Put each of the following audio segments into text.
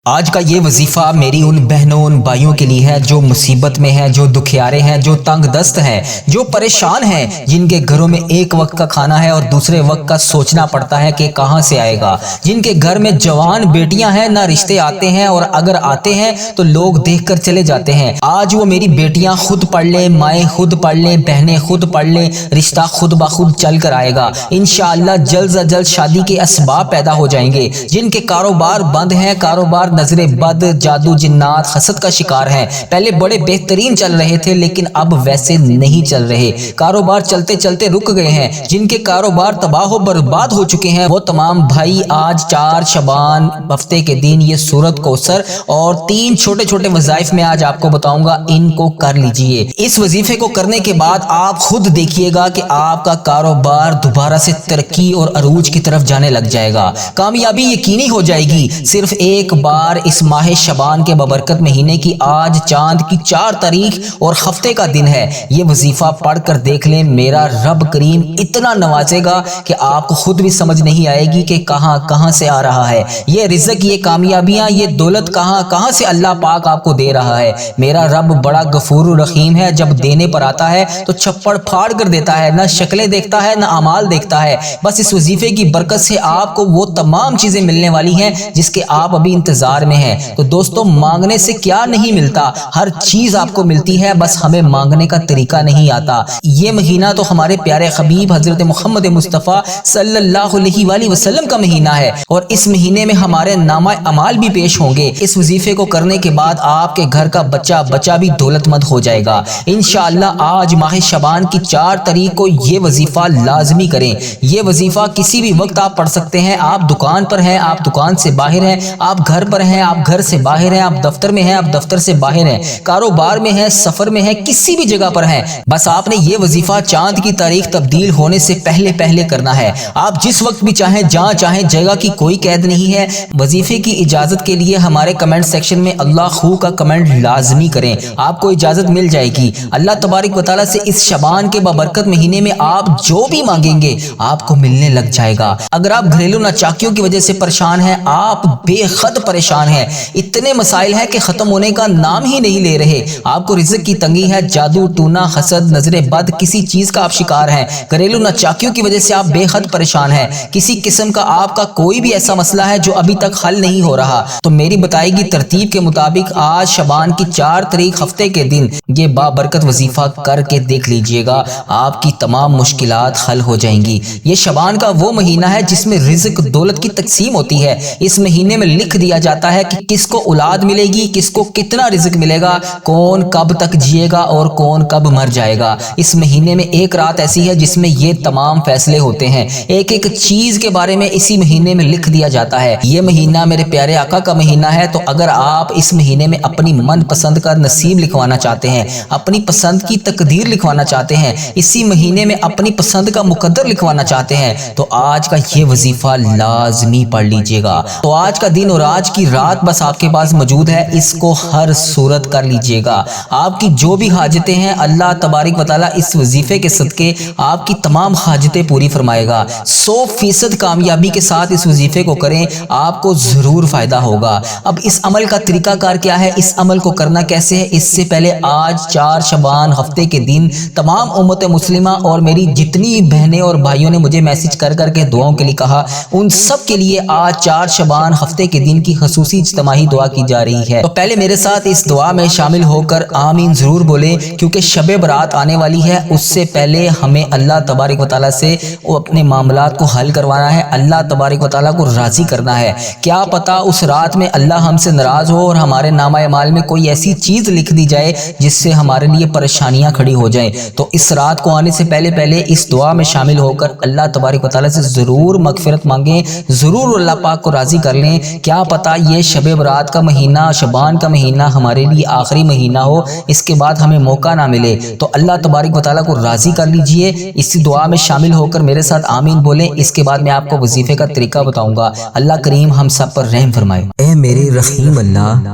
آج کا یہ وظیفہ میری ان بہنوں ان بھائیوں کے لیے ہے جو مصیبت میں ہیں، جو دکھیارے ہیں، جو تنگ دست ہیں، جو پریشان ہیں، جن کے گھروں میں ایک وقت کا کھانا ہے اور دوسرے وقت کا سوچنا پڑتا ہے کہ کہاں سے آئے گا، جن کے گھر میں جوان بیٹیاں ہیں، نہ رشتے آتے ہیں اور اگر آتے ہیں تو لوگ دیکھ کر چلے جاتے ہیں۔ آج وہ میری بیٹیاں خود پڑھ لیں، مائیں خود پڑھ لیں، بہنیں خود پڑھ لیں، رشتہ خود بخود چل کر آئے گا انشاءاللہ۔ جلد از جلد شادی کے اسباب پیدا ہو جائیں گے۔ جن کے کاروبار بند ہیں، کاروبار نظر بد، جادو، جنات، حسد کا شکار ہیں، پہلے بڑے بہترین چل رہے تھے لیکن اب ویسے نہیں چل رہے، کاروبار چلتے چلتے رک گئے ہیں، جن کے کاروبار تباہ و برباد ہو چکے ہیں، وہ تمام بھائی آج 4 شعبان ہفتے کے دن یہ سورۃ کوثر اور 3 چھوٹے چھوٹے وظائف میں آج آپ کو بتاؤں گا، ان کو کر لیجئے۔ اس وظیفے کو کرنے کے بعد آپ خود دیکھیے گا کہ آپ کا کاروبار دوبارہ سے ترقی اور عروج کی طرف جانے لگ جائے گا، کامیابی یقینی ہو جائے گی۔ صرف ایک بار اس ماہ شعبان کے بابرکت مہینے کی آج چاند کی 4 تاریخ اور ہفتے کا دن ہے، یہ وظیفہ پڑھ کر دیکھ لیں، میرا رب کریم اتنا نوازے گا کہ آپ کو خود بھی سمجھ نہیں آئے گی کہ کہاں سے آ رہا ہے یہ رزق، یہ کامیابیاں، یہ دولت کہاں سے اللہ پاک آپ کو دے رہا ہے۔ میرا رب بڑا غفور الرحیم ہے، جب دینے پر آتا ہے تو چھپڑ پھاڑ کر دیتا ہے، نہ شکلیں دیکھتا ہے نہ اعمال دیکھتا ہے۔ بس اس وظیفے کی برکت سے آپ کو وہ تمام چیزیں ملنے والی ہیں جس کے آپ ابھی انتظار میں ہیں۔ تو دوستو، مانگنے سے کیا نہیں ملتا، ہر چیز آپ کو ملتی ہے، بس ہمیں مانگنے کا طریقہ نہیں آتا۔ یہ مہینہ تو ہمارے پیارے حبیب حضرت محمد مصطفیٰ صلی اللہ علیہ وآلہ وسلم کا مہینہ ہے اور اس مہینے میں ہمارے نامہ اعمال بھی پیش ہوں گے۔ اس وظیفے کو کرنے کے بعد آپ کے گھر کا بچہ بھی دولت مند ہو جائے گا انشاءاللہ۔ آج ماہ شعبان کی 4 تاریخ کو یہ وظیفہ لازمی کریں۔ یہ وظیفہ کسی بھی وقت آپ پڑھ سکتے ہیں، آپ دکان پر ہیں، آپ دکان سے باہر ہیں، آپ گھر پر ہیں، آپ گھر سے باہر ہیں، آپ دفتر میں ہیں، آپ دفتر سے باہر ہیں، کاروبار میں ہیں، سفر میں ہیں، کسی بھی جگہ پر ہیں، بس آپ نے یہ وظیفہ چاند کی تاریخ تبدیل ہونے سے پہلے کرنا ہے۔ آپ جس وقت بھی چاہیں، جہاں چاہیں، جگہ کی کوئی قید نہیں ہے۔ وظیفے کی اجازت کے لیے ہمارے کمنٹ سیکشن میں اللہ خو کا کمنٹ لازمی کریں، آپ کو اجازت مل جائے گی۔ اللہ تبارک و تعالیٰ سے اس شعبان کے بابرکت مہینے میں آپ جو بھی مانگیں گے آپ کو ملنے لگ جائے گا۔ اگر آپ گھریلو ناچاکیوں کی وجہ سے پریشان ہیں، آپ بے حد پریشان ہیں، اتنے مسائل ہیں کہ ختم ہونے کا نام ہی نہیں لے رہے، آپ کو رزق کی تنگی ہے، جادو ٹونا حسد نظر بد کسی چیز کا آپ شکار ہیں، گھریلو ناچاکیوں کی وجہ سے آپ بے حد پریشان ہیں، کسی قسم کا آپ کا کوئی بھی ایسا مسئلہ ہے جو ابھی تک حل نہیں ہو رہا، تو میری بتائی گی ترتیب کے مطابق آج شعبان کی 4 تاریخ ہفتے کے دن یہ بابرکت وظیفہ کر کے دیکھ لیجئے گا، آپ کی تمام مشکلات حل ہو جائیں گی۔ یہ شعبان کا وہ مہینہ ہے جس میں رزق دولت کی تقسیم ہوتی ہے۔ اس مہینے میں لکھ دیا جاتا ہے کہ کس کو اولاد ملے گی، کس کو کتنا رزق ملے گا، کون کب تک جیے گا اور کون کب مر جائے گا۔ اس مہینے میں ایک رات ایسی ہے جس میں یہ تمام فیصلے ہوتے ہیں، ایک چیز کے بارے میں اسی مہینے میں لکھ دیا جاتا ہے۔ یہ مہینہ میرے پیارے آقا کا مہینہ ہے، تو اگر آپ اس مہینے میں اپنی من پسند کا نصیب لکھوانا چاہتے ہیں، اپنی پسند کی تقدیر لکھوانا چاہتے ہیں، اسی مہینے میں اپنی پسند کا مقدر لکھوانا چاہتے ہیں، تو آج کا یہ وظیفہ لازمی پڑھ لیجئے گا۔ تو آج کا دن اور آج کی رات بس آپ کے پاس موجود ہے، اس کو ہر صورت کر لیجئے گا۔ آپ کی جو بھی حاجتیں ہیں اللہ تبارک و تعالیٰ اس وظیفے کے صدقے آپ کی تمام حاجتیں پوری فرمائے گا۔ 100% کامیابی کے ساتھ اس وظیفے کو کریں، آپ کو ضرور فائدہ ہوگا۔ اب اس عمل کا طریقہ کار کیا ہے، اس عمل کو کرنا کیسے ہے، اس سے پہلے آج 4 شعبان ہفتے کے دن تمام امت مسلمہ اور میری جتنی بہنیں اور بھائیوں نے مجھے میسج کر کے دعاؤں کے لیے کہا، ان سب کے لیے آج 4 شعبان ہفتے کے دن کی خصوصی اجتماعی دعا کی جا رہی ہے۔ تو پہلے میرے ساتھ اس دعا میں شامل ہو کر آمین ضرور بولیں، کیونکہ شب برات آنے والی ہے، اس سے پہلے ہمیں اللہ تبارک و تعالیٰ سے اپنے معاملات کو حل کروانا ہے، اللہ تبارک و تعالیٰ کو راضی کرنا ہے۔ کیا پتا اس رات میں اللہ ہم سے ناراض ہو اور ہمارے نامہ اعمال میں کوئی ایسی چیز لکھ دی جائے جس سے ہمارے لیے پریشانیاں کھڑی ہو جائیں۔ تو اس رات کو آنے سے پہلے اس دعا میں شامل ہو کر اللہ تبارک و تعالیٰ سے ضرور مغفرت مانگیں، ضرور اللہ پاک کو راضی کر لیں۔ کیا پتا یہ شب برات کا مہینہ، شعبان کا مہینہ ہمارے لیے آخری مہینہ ہو، اس کے بعد ہمیں موقع نہ ملے، تو اللہ تبارک و تعالیٰ کو راضی کر لیجئے۔ اس دعا میں شامل ہو کر میرے ساتھ آمین بولیں، اس کے بعد میں آپ کو وظیفے کا طریقہ بتاؤں گا۔ اللہ کریم ہم سب پر رحم فرمائے۔ اے میرے رحیم اللہ،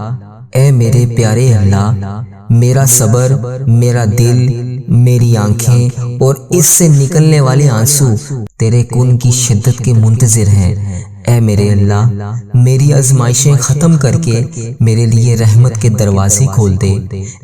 اے میرے پیارے اللہ، میرا صبر، میرا دل، میری آنکھیں اور اس سے نکلنے والے آنسو تیرے کن کی شدت کے منتظر ہیں۔ اے اے میرے اللہ میری آزمائشیں ختم کر کے میرے لیے رحمت کے دروازے کھول دے۔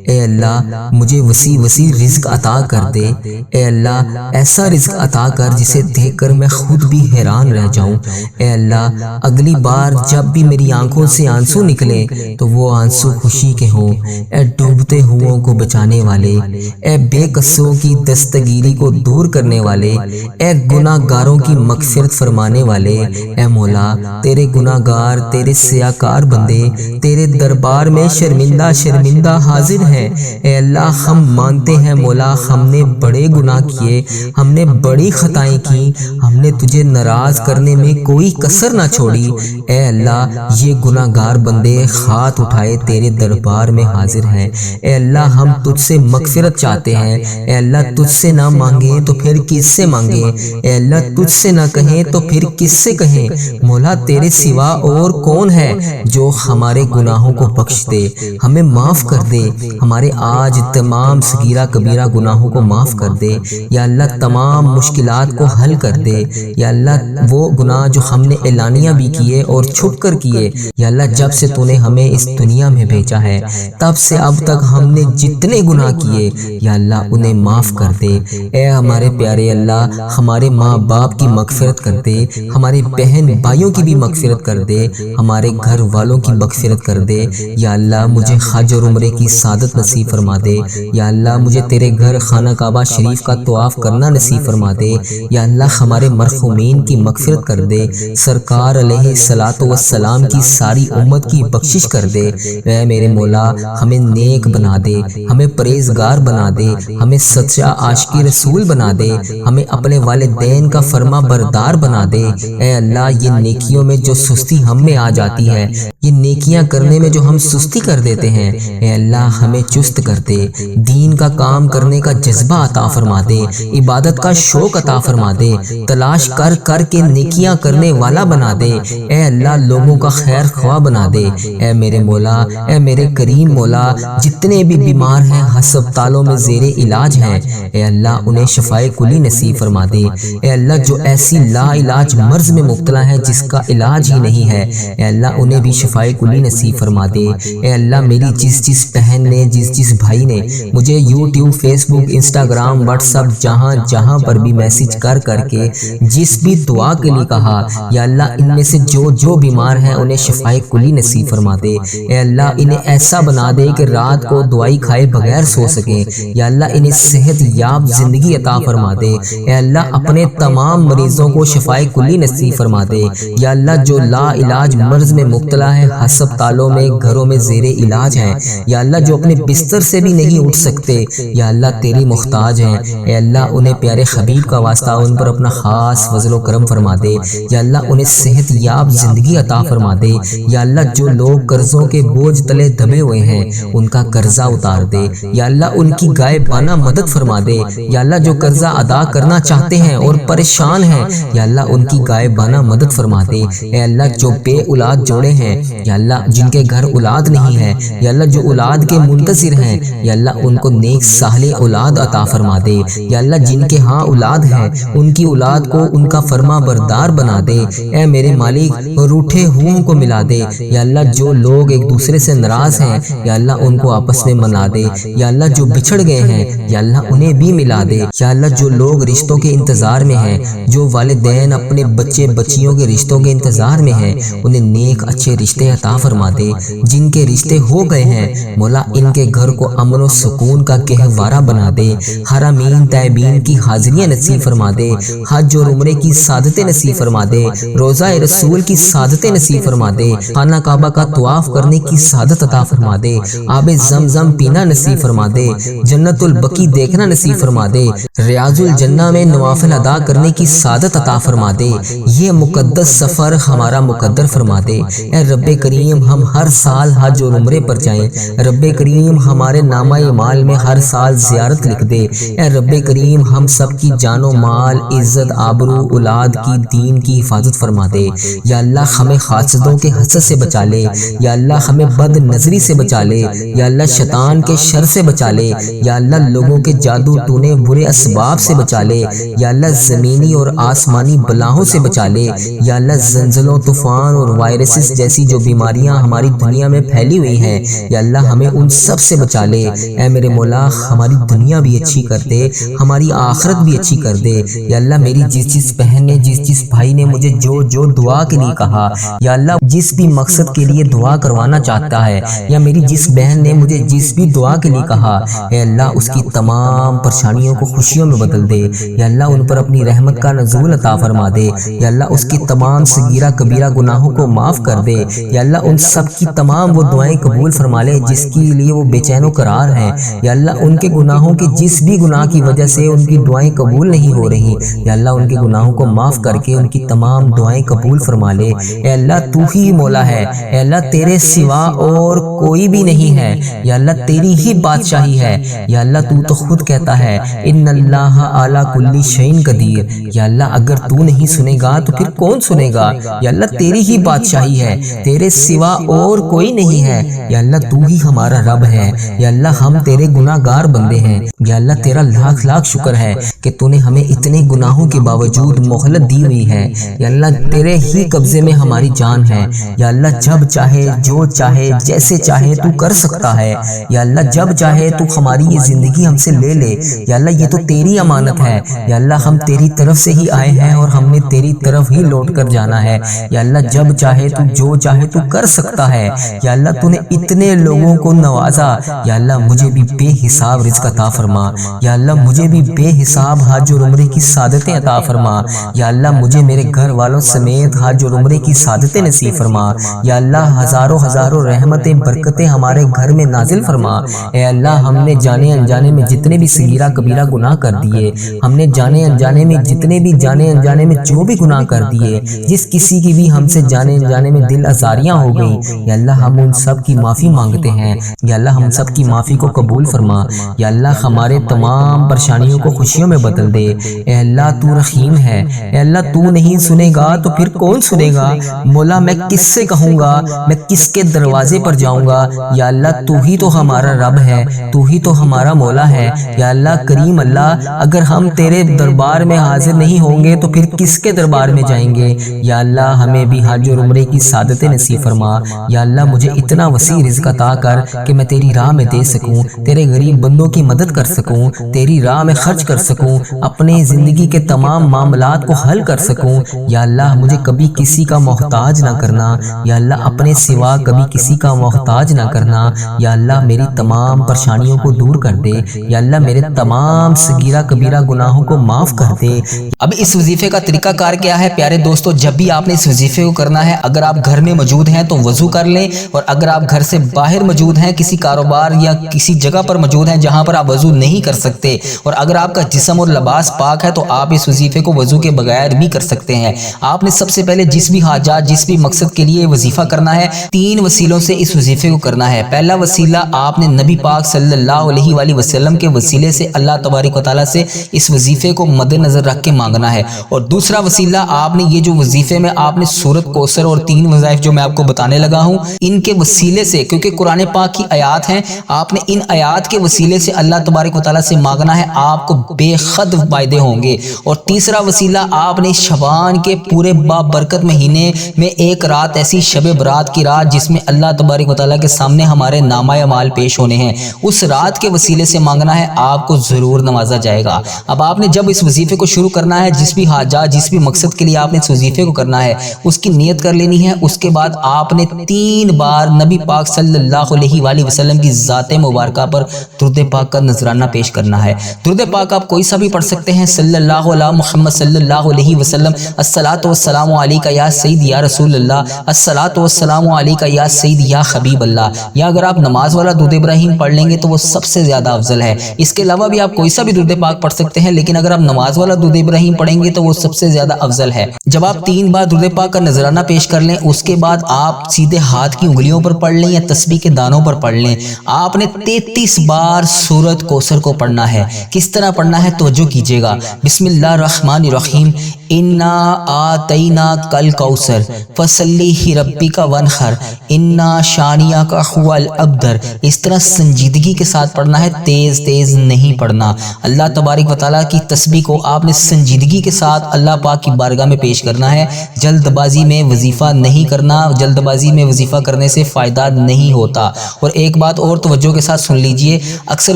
اے اللہ مجھے وسیع وسیع رزق عطا کر دے۔ اے اللہ ایسا رزق عطا کر جسے دیکھ کر میں خود بھی حیران رہ جاؤں۔ اے اللہ اگلی بار جب بھی میری آنکھوں سے آنسو نکلے تو وہ آنسو خوشی کے ہوں۔ اے ڈوبتے ہوں کو بچانے والے، اے بے قصوں کی دستگیری کو دور کرنے والے، اے گناہ گاروں کی مغفرت فرمانے والے، اے مولا تیرے گناہ گار تیرے سیاکار بندے تیرے دربار میں شرمندہ شرمندہ حاضر ہیں۔ اے اللہ ہم مانتے ہیں مولا ہم نے بڑے گناہ کیے، ہم نے بڑی خطائیں کی، ہم نے تجھے ناراض کرنے میں کوئی کسر نہ چھوڑی۔ اے اللہ یہ گناہ گار بندے ہاتھ اٹھائے تیرے دربار میں حاضر ہیں۔ اے اللہ ہم تجھ سے مغفرت چاہتے ہیں۔ اے اللہ تجھ سے نہ مانگیں تو پھر کس سے مانگیں؟ اے اللہ تجھ سے نہ کہیں تو پھر کس سے کہیں؟ مولا تیرے سوا اور کون ہے جو ہمارے گناہوں کو بخش دے، ہمیں معاف کر دے، ہمارے آج تمام صغیرہ کبیرہ گناہوں کو معاف کر دے۔ یا اللہ تمام مشکلات کو حل کر دے۔ یا اللہ وہ گناہ جو ہم نے اعلانیہ بھی کیے اور چھپ کر کیے، یا اللہ جب سے تو نے ہمیں اس دنیا میں بھیجا ہے تب سے اب تک ہم نے جتنے گناہ کیے یا اللہ انہیں معاف کر دے۔ اے ہمارے پیارے اللہ ہمارے ماں باپ کی مغفرت کر دے، ہمارے بہن بھائیوں کی بھی مغفرت کر دے، ہمارے گھر والوں کی مغفرت کر دے۔ یا اللہ مجھے حج اور عمرے کی سعادت نصیب فرما دے۔ یا اللہ مجھے تیرے گھر خانہ کعبہ شریف کا طواف کرنا نصیب فرما دے۔ یا اللہ ہمارے مرحومین کی مغفرت کر دے، سرکار علیہ الصلوۃ والسلام کی ساری امت کی بخشش کر دے۔ اے میرے مولا ہمیں نیک بنا دے، ہمیں پرہیزگار بنا دے، ہمیں سچا عاشق رسول بنا دے، ہمیں اپنے والدین کا فرما بردار بنا دے۔ اے اللہ یہ نیکیوں میں جو سستی ہم میں آ جاتی ہے، یہ نیکیاں کرنے میں جو ہم سستی کر دیتے ہیں، اے اللہ ہمیں چست کر دے، دین کا کام کرنے کا جذبہ عطا فرما دے، عبادت کا شوق عطا فرما دے، تلاش کر کر کے نیکیاں کرنے والا بنا دے۔ اے اللہ لوگوں کا خیر خواہ بنا دے۔ اے میرے مولا اے میرے کریم مولا جتنے بھی بیمار ہیں ہسپتالوں میں زیر علاج ہیں، اے اللہ انہیں شفائے کلی نصیب فرما دے۔ اے اللہ جو ایسی لا علاج مرض میں مبتلا ہے جس کا علاج ہی نہیں ہے، اے اللہ انہیں بھی شفائے کلی نصیب فرما دے۔ اے اللہ میری جس بہن نے جس بھائی نے مجھے یوٹیوب فیس بک انسٹاگرام واٹس ایپ جہاں پر بھی میسج کر کے جس بھی دعا کے لیے کہا، یا اللہ ان میں سے جو بیمار ہیں انہیں شفائے کلی نصیب فرما دے۔ اے اللہ انہیں ایسا بنا دے کہ رات کو دوائی کھائے بغیر سو سکیں۔ یا اللہ انہیں صحت یاب زندگی عطا فرما دے۔ اے اللہ اپنے تمام مریضوں کو شفائے کلی نصیب فرما دے۔ یا اللہ جو لا علاج مرض میں مبتلا ہے ہسپتالوں میں گھروں میں زیر علاج ہیں، یا اللہ جو اپنے بستر سے بھی نہیں اٹھ سکتے، یا اللہ تیری محتاج ہیں، اے اللہ انہیں پیارے حبیب کا واسطہ ان پر اپنا خاص فضل و کرم فرما دے۔ یا اللہ انہیں صحت یاب زندگی عطا فرما دے۔ یا اللہ جو لوگ قرضوں کے بوجھ تلے دبے ہوئے ہیں ان کا قرضہ اتار دے۔ یا اللہ ان کی غائبانہ مدد فرما دے۔ یا اللہ جو قرضہ ادا کرنا چاہتے ہیں اور پریشان ہیں، یا اللہ ان کی غائبانہ مدد فرما دے۔ اے اللہ جو بے اولاد جوڑے ہیں، یا اللہ جن کے گھر اولاد نہیں ہے، یا اللہ جو اولاد کے منتظر ہیں، یا اللہ ان کو نیک صالح اولاد عطا فرما دے۔ یا اللہ جن کے ہاں اولاد ہے ان کی اولاد کو ان کا فرما بردار بنا دے۔ اے میرے مالک روٹھے ہوں کو ملا دے۔ یا اللہ جو لوگ ایک دوسرے سے ناراض ہیں، یا اللہ ان کو آپس میں منا دے۔ یا اللہ جو بچھڑ گئے ہیں، یا اللہ انہیں بھی ملا دے۔ یا اللہ جو لوگ رشتوں کے انتظار میں ہیں، جو والدین اپنے بچے بچیوں کے رشتوں کے انتظار میں ہیں، انہیں نیک اچھے رشتے عطا فرما دے۔ جن کے رشتے ہو گئے ہیں مولا ان کے گھر کو امن و سکون کا گہوارہ بنا دے۔ حرمین طیبین کی حاضریاں نصیب فرما دے، حج اور عمرے کی سعادتیں نصیب فرما دے، روزہ رسول کی سعادتیں نصیب فرما دے، خانہ کعبہ کا طواف کرنے کی سعادت عطا فرما دے، آب زمزم پینا نصیب فرما دے، جنت البقیع دیکھنا نصیب فرما دے، ریاض الجنہ میں نوافل ادا کرنے کی سعادت عطا فرما دے۔ یہ مقدس سفر ہمارا مقدر فرما دے۔ اے رب کریم ہم ہر سال حج اور عمرے پر جائیں۔ رب کریم ہمارے نامہ اعمال میں ہر سال زیارت لکھ دے۔ اے رب کریم ہم سب کی جان و مال عزت آبرو اولاد کی دین کی حفاظت فرما دے۔ یا اللہ ہمیں حاسدوں کے حسد سے بچا لے۔ یا اللہ ہمیں بد نظری سے بچا لے۔ یا اللہ شیطان کے شر سے بچا لے۔ یا اللہ لوگوں کے جادو ٹونے برے اسباب سے بچا لے۔ یا اللہ زمینی اور آسمانی بلاؤں سے بچا لے۔ یا اللہ زلزلوں، طوفان اور وائرسز جیسی جو بیماریاں ہماری دنیا میں پھیلی ہوئی ہیں یا اللہ ہمیں ان سب سے بچا لے۔ اے میرے مولا ہماری دنیا بھی اچھی کر دے، ہماری آخرت بھی اچھی کر دے۔ یا اللہ میری جس بہن نے جس بھائی نے مجھے جو دعا کے لیے کہا، یا اللہ جس بھی مقصد کے لیے دعا کروانا چاہتا ہے، یا میری جس بہن نے مجھے جس بھی دعا کے لیے کہا، اے اللہ اس کی تمام پریشانیوں کو خوشیوں میں بدل دے۔ یا اللہ ان پر اپنی رحمت کا نزول عطا فرما دے۔ یا اللہ اس کی تمام صغیرہ کبیرہ گناہوں کو معاف کر دے۔ یا اللہ ان سب کی تمام وہ دعائیں قبول فرما لے جس کے لیے وہ بے چین و قرار ہیں۔ یا اللہ ان کے گناہوں کے جس بھی گناہ کی وجہ سے ان کی دعائیں قبول نہیں ہو رہی، یا اللہ ان کے گناہوں کو معاف کر کے ان کی تمام دعائیں قبول فرما لے۔ اے اللہ تو ہی مولا ہے، اے اللہ تیرے سوا اور کوئی بھی نہیں ہے، یا اللہ تیری ہی بادشاہی ہے۔ یا اللہ تو خود کہتا ہے ان اللہ علی کل شیء قدیر۔ یا اللہ اگر تو نہیں سنے گا تو پھر کون سنے گا؟ یا اللہ تیری ہی بادشاہی ہے، تیرے سوا اور کوئی نہیں ہے۔ یا اللہ تو ہی ہمارا رب ہے، یا اللہ ہم تیرے گناہ گار بندے ہیں۔ یا اللہ تیرا لاکھ لاکھ شکر ہے کہ تو نے ہمیں اتنے گناہوں کے باوجود مہلت دی ہوئی ہے۔ یا اللہ تیرے ہی قبضے میں ہماری جان ہے۔ یا اللہ جب چاہے جو چاہے جیسے چاہے تو کر سکتا ہے۔ یا اللہ جب چاہے تو ہماری یہ زندگی ہم سے لے لے۔ یا اللہ یہ تو تیری امانت ہے۔ یا اللہ ہم تیری طرف سے ہی آئے ہیں اور ہم نے تیری طرف ہی لوٹ کر جانا ہے۔ یا اللہ جب چاہے تو جو چاہے تو کر سکتا ہے۔ یا اللہ تو نے اتنے لوگوں کو نوازا، یا اللہ مجھے بھی بے حساب رزق عطا فرما۔ یا اللہ مجھے بھی بے حساب حج اور عمرے کی سعادتیں عطا فرما۔ یا اللہ مجھے میرے گھر والوں سمیت حج اور عمرے کی سعادتیں نصیب فرما۔ یا اللہ ہزاروں رحمتیں برکتیں ہمارے گھر میں نازل فرما۔ اے اللہ ہم نے جانے انجانے میں جتنے بھی صغیرہ کبیرہ گناہ کر دیے، ہم نے جانے انجانے میں جتنے بھی جانے انجانے میں جو بھی گناہ کر دیے، جس کسی کی بھی ہم سے جانے انجانے میں دل آزاریاں ہو گئیں، یا اللہ ہم ان سب کی معافی مانگتے ہیں۔ یا اللہ ہم سب کی معافی کو قبول فرما۔ یا اللہ ہمارے تمام پریشانیوں کو خوشیوں میں بدل دے۔ اے اللہ تو رحیم ہے، اے اللہ تو نہیں سنے گا تو پھر کون سنے گا؟ مولا میں کس سے کہوں گا، میں کس کے دروازے پر جاؤں گا؟ یا اللہ تو ہی تو ہمارا رب ہے، تو ہی تو ہمارا مولا ہے۔ یا اللہ کریم اللہ اگر ہم تیرے دربار میں حاضر نہیں ہوں گے تو پھر کس کے دربار میں جائیں گے؟ یا اللہ ہمیں بھی حج اور عمرے کی سعادتیں نصیب فرما۔ یا اللہ مجھے اتنا وسیع رزق عطا کر کہ میں تیری راہ میں دے سکوں، تیرے غریب بندوں کی مدد کر سکوں، تیری راہ میں خرچ کر سکوں، اپنے زندگی کے تمام معاملات کو حل کر سکوں۔ یا اللہ مجھے کبھی کسی کا محتاج نہ کرنا، یا اللہ اپنے سوا کبھی کسی کا محتاج نہ کرنا۔ یا اللہ میری تمام پریشانیوں کو دور کر دے۔ یا اللہ میرے تمام صغیرہ کبیرہ گناہوں کو معاف کر دے۔ اب اس وظیفے کا طریقہ کار کیا ہے پیارے دوستو؟ جب بھی آپ نے اس وظیفے کو کرنا ہے، اگر آپ گھر میں موجود ہیں تو وضو کر لیں، اور اگر آپ گھر سے باہر موجود ہیں، کسی کاروبار یا کسی جگہ پر موجود ہیں جہاں پر آپ وضو نہیں کر سکتے، اور اگر آپ کا جسم اور لباس پاک ہے تو آپ اس وظیفے کو وضو کے بغیر بھی کر سکتے ہیں۔ آپ نے سب سے پہلے جس بھی حاجات جس بھی مقصد کے لیے وظیفہ کرنا ہے، 3 وسیلوں سے اس وظیفے کو کرنا ہے۔ پہلا وسیلہ آپ نے نبی پاک صلی اللہ علیہ وآلہ وسلم کے وسیلے سے اللہ تبارک و تعالیٰ سے اس وظیفے کو مد نظر رکھ کے مانگنا ہے، اور دوسرا وسیلہ آپ نے یہ جو وظیفے میں آپ نے سورۃ کوثر اور 3 وظائف جو میں آپ کو بتانے لگا ہوں ان کے وسیلے سے، کیونکہ قرآن پاک کی آیات ہیں، آپ نے ان آیات کے وسیلے سے اللہ تبارک و تعالیٰ سے مانگنا ہے، آپ کو بے حد فائدے ہوں گے۔ اور تیسرا وسیلہ آپ نے شعبان کے پورے بابرکت مہینے میں ایک رات ایسی شب برات کی رات جس میں اللہ تبارک و تعالیٰ کے سامنے ہمارے نامہ اعمال پیش ہونے ہیں، اس رات کے وسیلے سے مانگنا ہے، آپ کو ضرور نوازا جائے گا۔ اب آپ نے جب اس وظیفے کو شروع کرنا ہے، جس بھی حاجات جس بھی مقصد کے لیے آپ نے اس وظیفے کو کرنا ہے اس کی نیت کر لینی ہے۔ اس کے بعد آپ نے 3 بار نبی پاک صلی اللہ علیہ وآلہ وسلم کی ذات مبارکہ پر درود پاک کا نذرانہ پیش کرنا ہے۔ درود پاک آپ کوئی سا بھی پڑھ سکتے ہیں، صلی اللہ علیہ محمد صلی اللہ علیہ وسلم، الصلاۃ والسلام علیک یا سید یا رسول اللہ، الصلاۃ والسلام علیک یا سید یا حبیب اللہ۔ یا اگر آپ نماز والا درود ابراہیم پڑھ لیں گے تو وہ سب سے زیادہ افضل ہے۔ اس کے علاوہ بھی آپ کوئی سا بھی درود پاک پڑھ سکتے ہیں، لیکن اگر آپ نماز والا درود ابراہیم پڑھیں گے تو وہ سب سے زیادہ افضل ہے۔ جب آپ 3 بار درود پاک کا نذرانہ پیش کر لیں، اس کے بعد آپ سیدھے ہاتھ کی انگلیوں پر پڑھ لیں یا تسبیح کے دانوں پر پڑھ لیں۔ آپ نے 33 بار سورۃ کوثر کو پڑھنا ہے۔ کس طرح پڑھنا ہے توجہ کیجیے گا۔ بسم اللہ الرحمن الرحیم، انا آتینا کل کوثر فصلی ہی ربی کا ونحر انا شانیہ کا هو الابتر۔ اس طرح سنجیدگی کے ساتھ پڑھنا ہے، تیز تیز نہیں پڑھنا۔ اللہ تبارک و تعالیٰ کی تسبیح کو آپ نے سنجیدگی کے ساتھ اللہ پاک کی بارگاہ میں پیش کرنا ہے۔ جلد بازی میں وظیفہ نہیں کرنا، جلد بازی میں وظیفہ کرنے سے فائدہ نہیں ہوتا۔ اور ایک بات اور توجہ کے ساتھ سن لیجئے، اکثر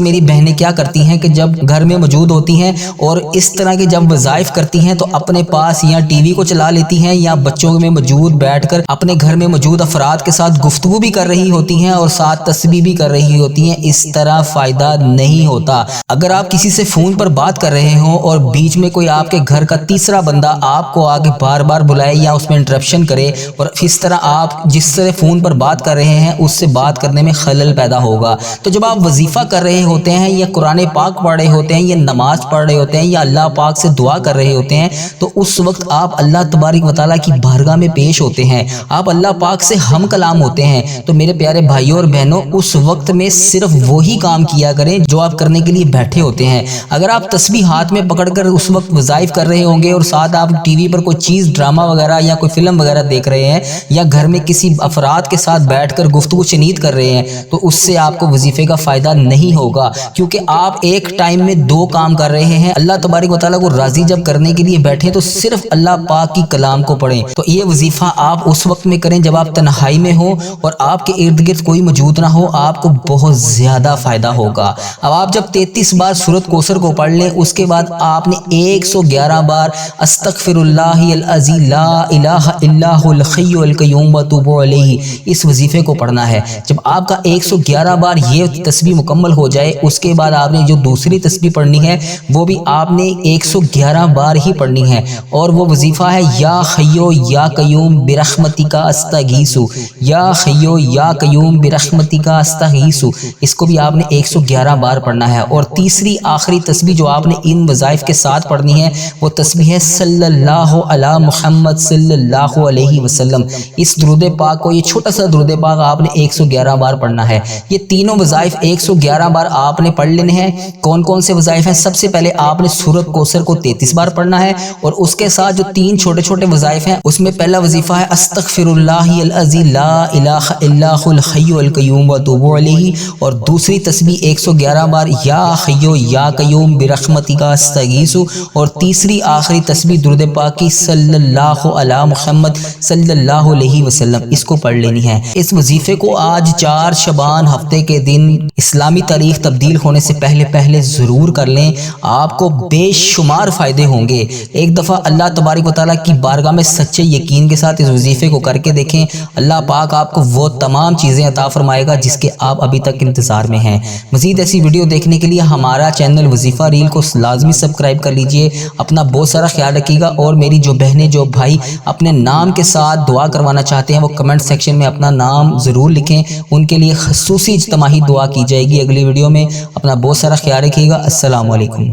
میری بہنیں کیا کرتی ہیں کہ جب گھر میں موجود ہوتی ہیں اور اس طرح کے جب وظائف کرتی ہیں تو اپنے پاس یا ٹی وی کو چلا لیتی ہیں یا بچوں میں موجود بیٹھ کر اپنے گھر میں موجود افراد کے ساتھ گفتگو بھی کر رہی ہوتی ہیں اور ساتھ تسبیح بھی کر رہی ہوتی ہیں۔ اس طرح فائدہ نہیں ہوتا۔ اگر آپ کسی سے فون پر بات کر رہے ہوں اور بیچ میں کوئی آپ کے گھر کا تیسرا بندہ آپ کو آگے بار بار بلائے یا اس میں انٹرپشن کرے اور اس طرح آپ جس سے فون پر بات کر رہے ہیں اس سے بات کرنے میں خلل پیدا ہوگا۔ تو جب آپ وظیفہ کر رہے ہوتے ہیں یا قرآن پاک پڑھ رہے ہوتے ہیں یا نماز پڑھ رہے ہوتے ہیں یا اللہ پاک سے دعا کر رہے ہوتے ہیں تو اس وقت آپ اللہ تبارک و تعالیٰ کی بارگاہ میں پیش ہوتے ہیں، آپ اللہ پاک سے ہم کلام ہوتے ہیں۔ تو میرے پیارے بھائیوں اور بہنوں، اس وقت میں صرف وہی کام کیا کریں جو آپ کرنے کے لیے بیٹھے ہوتے ہیں۔ اگر آپ تسبیح ہاتھ میں پکڑ کر اس وقت وظائف کر رہے ہوں گے اور ساتھ آپ ٹی وی پر کوئی چیز ڈرامہ وغیرہ یا کوئی فلم وغیرہ دیکھ رہے ہیں یا گھر میں کسی افراد کے ساتھ بیٹھ کر گفتگو شنید کر رہے ہیں تو اس سے آپ کو وظیفے کا فائدہ نہیں ہوگا، کیونکہ آپ ایک ٹائم میں دو کام کر رہے ہیں۔ اللہ تبارک و تعالیٰ کو راضی جب کرنے کے لیے بیٹھیں تو صرف اللہ پاک کی کلام کو پڑھیں۔ تو یہ وظیفہ آپ اس وقت میں کریں جب آپ تنہائی میں ہوں اور آپ کے ارد گرد کوئی موجود نہ ہو، آپ کو بہت زیادہ فائدہ ہوگا۔ اب آپ جب 33 بار سورۃ کوثر کو پڑھ لیں، اس کے بعد آپ نے 111 بار استغفر اللہ العظیم لا الہ الا هو الحی القیوم واتوب الیہ اس وظیفے کو پڑھنا ہے۔ جب آپ کا 111 بار یہ تسبیح مکمل ہو جائے، اس کے بعد آپ نے جو دوسری تسبیح پڑھنی ہے وہ بھی آپ نے 111 بار ہی پڑھنی ہے، اور وہ وظیفہ ہے یا حیو یا قیوم برحمتک استغیث، یا حیو یا قیوم برحمتک استغیث، اس کو بھی آپ نے 111 بار پڑھنا ہے۔ اور تیسری آخری تسبیح جو آپ نے ان وظائف کے ساتھ پڑھنی ہے وہ تسبیح ہے صلی اللہ علی محمد صلی اللہ علیہ وسلم۔ اس درود پاک کو، یہ چھوٹا سا درود پاک آپ نے 111 بار پڑھنا ہے۔ یہ تینوں وظائف 111 بار آپ نے پڑھ لینے ہیں۔ کون کون سے وظائف ہیں؟ سب سے پہلے آپ نے سورۃ کوثر کو 33 بار پڑھنا ہے، اور اس کے ساتھ جو تین چھوٹے چھوٹے وظائف ہیں اس میں پہلا وظیفہ ہے استغفر اللہ العظیم لا الہ الا هو الحی القیوم واتوب الیہ، اور دوسری تسبیح 111 بار یا حیو یا قیوم برحمتک استغیث، اور تیسری آخری تسبیح درود پاک کی صلی اللہ علی محمد صلی اللہ علیہ وسلم، اس کو پڑھ لینی ہے۔ اس وظیفے کو آج 4 شعبان ہفتے کے دن اسلامی تاریخ تبدیل ہونے سے پہلے ضرور کر لیں، آپ کو بے شمار فائدے ہوں گے۔ ایک دفعہ اللہ تبارک و تعالیٰ کی بارگاہ میں سچے یقین کے ساتھ اس وظیفے کو کر کے دیکھیں، اللہ پاک آپ کو وہ تمام چیزیں عطا فرمائے گا جس کے آپ ابھی تک انتظار میں ہیں۔ مزید ایسی ویڈیو دیکھنے کے لیے ہمارا چینل وظیفہ ریل کو لازمی سبسکرائب کر لیجئے۔ اپنا بہت سارا خیال رکھیے گا، اور میری جو بہنیں جو بھائی اپنے نام کے ساتھ دعا کروانا چاہتے ہیں وہ کمنٹ سیکشن میں اپنا نام ضرور لکھیں، ان کے لیے خصوصی اجتماعی دعا کی جائے گی اگلی ویڈیو میں۔ اپنا بہت سارا خیال رکھیے گا۔ السلام علیکم۔